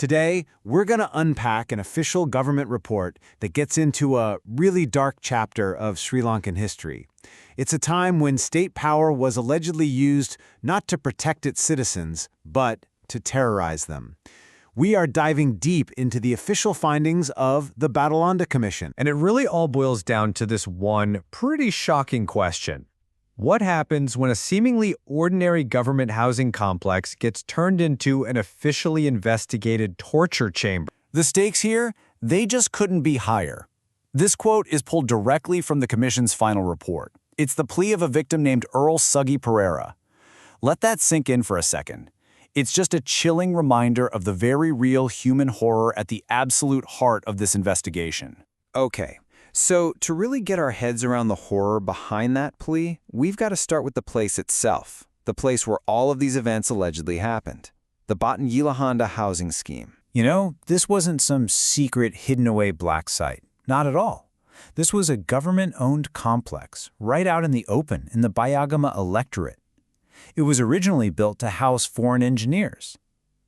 Today, we're going to unpack an official government report that gets into a really dark chapter of Sri Lankan history. It's a time when state power was allegedly used not to protect its citizens, but to terrorize them. We are diving deep into the official findings of the Batalanda Commission. And it really all boils down to this one pretty shocking question. What happens when a seemingly ordinary government housing complex gets turned into an officially investigated torture chamber? The stakes here, they just couldn't be higher. This quote is pulled directly from the Commission's final report. It's the plea of a victim named Earl Suggy Pereira. Let that sink in for a second. It's just a chilling reminder of the very real human horror at the absolute heart of this investigation. Okay, so to really get our heads around the horror behind that plea, we've got to start with the place itself, the place where all of these events allegedly happened, the Batalanda housing scheme. You know, this wasn't some secret hidden-away black site. Not at all. This was a government-owned complex, right out in the open in the Bayagama electorate. It was originally built to house foreign engineers.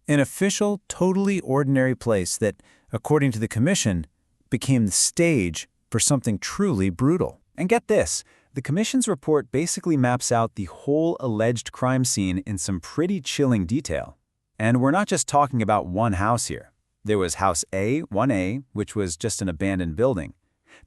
An official, totally ordinary place that, according to the Commission, became the stage for something truly brutal. And get this, the Commission's report basically maps out the whole alleged crime scene in some pretty chilling detail. And we're not just talking about one house here. There was House A, 1A, which was just an abandoned building.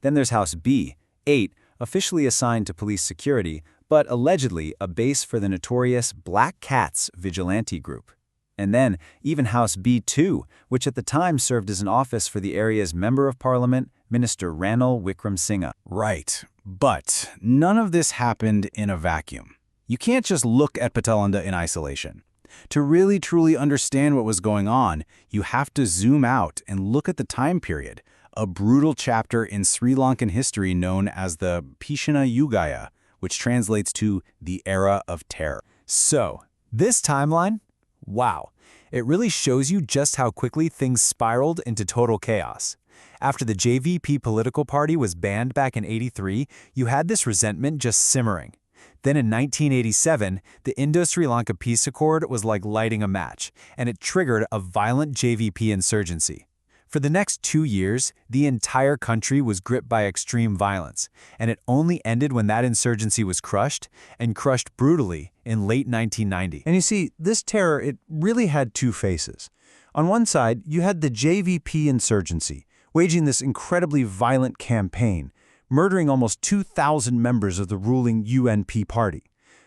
Then there's House B, 8, officially assigned to police security, but allegedly a base for the notorious Black Cats vigilante group. And then even House B2, which at the time served as an office for the area's Member of Parliament, Minister Ranil Wickremesinghe. Right, but none of this happened in a vacuum. You can't just look at Batalanda in isolation. To really truly understand what was going on, you have to zoom out and look at the time period, a brutal chapter in Sri Lankan history known as the Pishana Yugaya, which translates to the era of terror. So, this timeline? Wow, it really shows you just how quickly things spiraled into total chaos. After the JVP political party was banned back in '83, you had this resentment just simmering. Then in 1987, the Indo-Sri Lanka Peace Accord was like lighting a match, and it triggered a violent JVP insurgency. For the next 2 years, the entire country was gripped by extreme violence, and it only ended when that insurgency was crushed, and crushed brutally, in late 1990. And you see, this terror, it really had two faces. On one side, you had the JVP insurgency, waging this incredibly violent campaign, murdering almost 2,000 members of the ruling UNP party.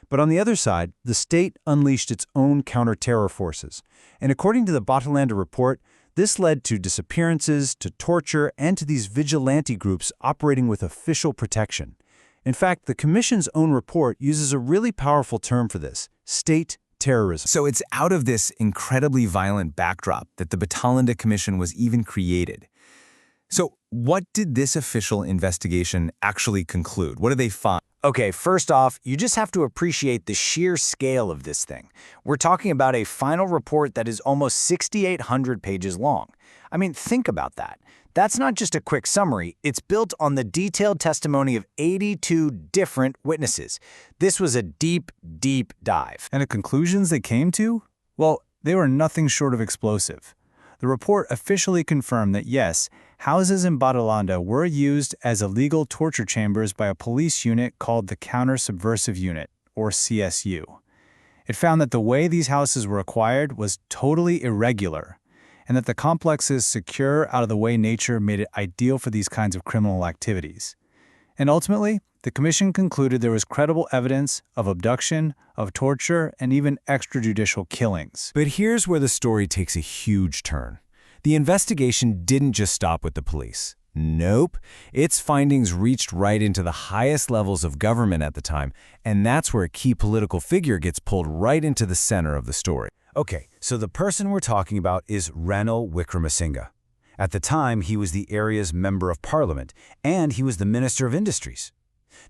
But on the other side, the state unleashed its own counter-terror forces. And according to the Batalanda report, this led to disappearances, to torture, and to these vigilante groups operating with official protection. In fact, the Commission's own report uses a really powerful term for this: state terrorism. So it's out of this incredibly violent backdrop that the Batalanda Commission was even created. So what did this official investigation actually conclude? What did they find? Okay, first off, you just have to appreciate the sheer scale of this thing. We're talking about a final report that is almost 6,800 pages long. I mean, think about that. That's not just a quick summary, it's built on the detailed testimony of 82 different witnesses. This was a deep, deep dive. And the conclusions they came to? Well, they were nothing short of explosive. The report officially confirmed that yes, houses in Batalanda were used as illegal torture chambers by a police unit called the Counter-Subversive Unit, or CSU. It found that the way these houses were acquired was totally irregular, and that the complex's secure, out-of-the-way nature made it ideal for these kinds of criminal activities. And ultimately, the Commission concluded there was credible evidence of abduction, of torture, and even extrajudicial killings. But here's where the story takes a huge turn. The investigation didn't just stop with the police. Nope. Its findings reached right into the highest levels of government at the time, and that's where a key political figure gets pulled right into the center of the story. Okay, so the person we're talking about is Ranil Wickremesinghe. At the time, he was the area's Member of Parliament, and he was the Minister of Industries.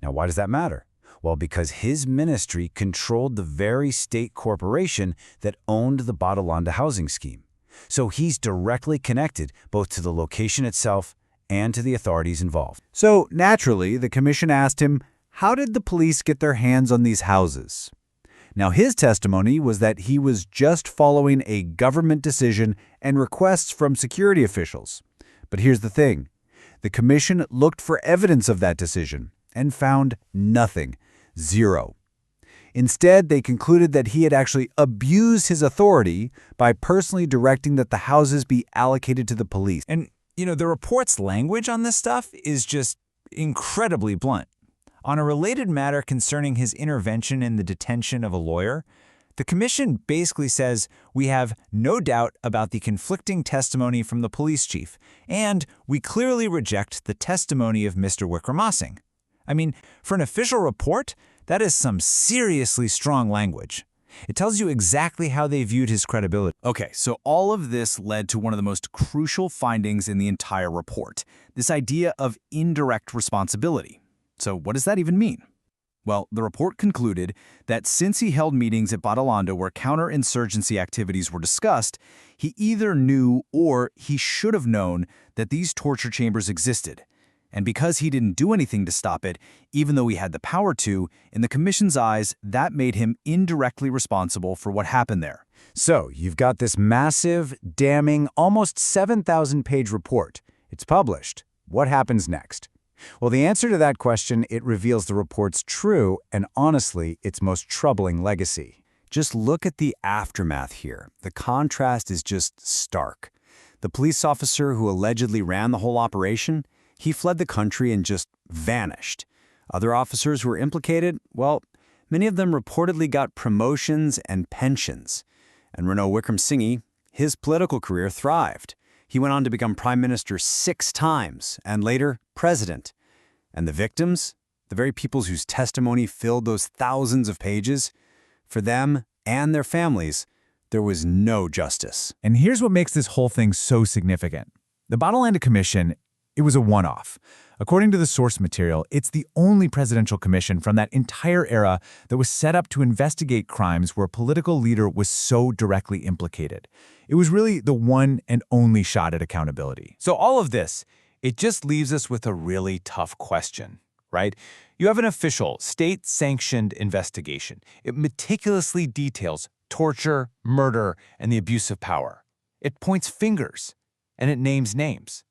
Now, why does that matter? Well, because his ministry controlled the very state corporation that owned the Batalanda housing scheme. So he's directly connected both to the location itself and to the authorities involved. So, naturally, the Commission asked him, how did the police get their hands on these houses? Now, his testimony was that he was just following a government decision and requests from security officials. But here's the thing. The commission looked for evidence of that decision and found nothing. Zero. Instead, they concluded that he had actually abused his authority by personally directing that the houses be allocated to the police. And, the report's language on this stuff is just incredibly blunt. On a related matter concerning his intervention in the detention of a lawyer, the commission basically says we have no doubt about the conflicting testimony from the police chief, and we clearly reject the testimony of Mr. Wickramasinghe. I mean, for an official report, that is some seriously strong language. It tells you exactly how they viewed his credibility. Okay, so all of this led to one of the most crucial findings in the entire report, this idea of indirect responsibility. So what does that even mean? Well, the report concluded that since he held meetings at Batalanda where counterinsurgency activities were discussed, he either knew or he should have known that these torture chambers existed. And because he didn't do anything to stop it, even though he had the power to, in the commission's eyes, that made him indirectly responsible for what happened there. So, you've got this massive, damning, almost 7,000-page report. It's published. What happens next? Well, the answer to that question, it reveals the report's true and, honestly, its most troubling legacy. Just look at the aftermath here. The contrast is just stark. The police officer who allegedly ran the whole operation, he fled the country and just vanished. Other officers who were implicated, well, many of them reportedly got promotions and pensions. And Ranil Wickramasinghe, his political career thrived. He went on to become prime minister 6 times, and later, president. And the victims, the very people whose testimony filled those thousands of pages, for them and their families, there was no justice. And here's what makes this whole thing so significant. The Batalanda Commission, it was a one-off. According to the source material, it's the only presidential commission from that entire era that was set up to investigate crimes where a political leader was so directly implicated. It was really the one and only shot at accountability. So all of this, it just leaves us with a really tough question, right? You have an official, state-sanctioned investigation. It meticulously details torture, murder, and the abuse of power. It points fingers, and it names names.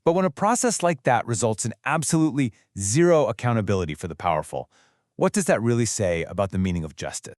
But when a process like that results in absolutely zero accountability for the powerful, what does that really say about the meaning of justice?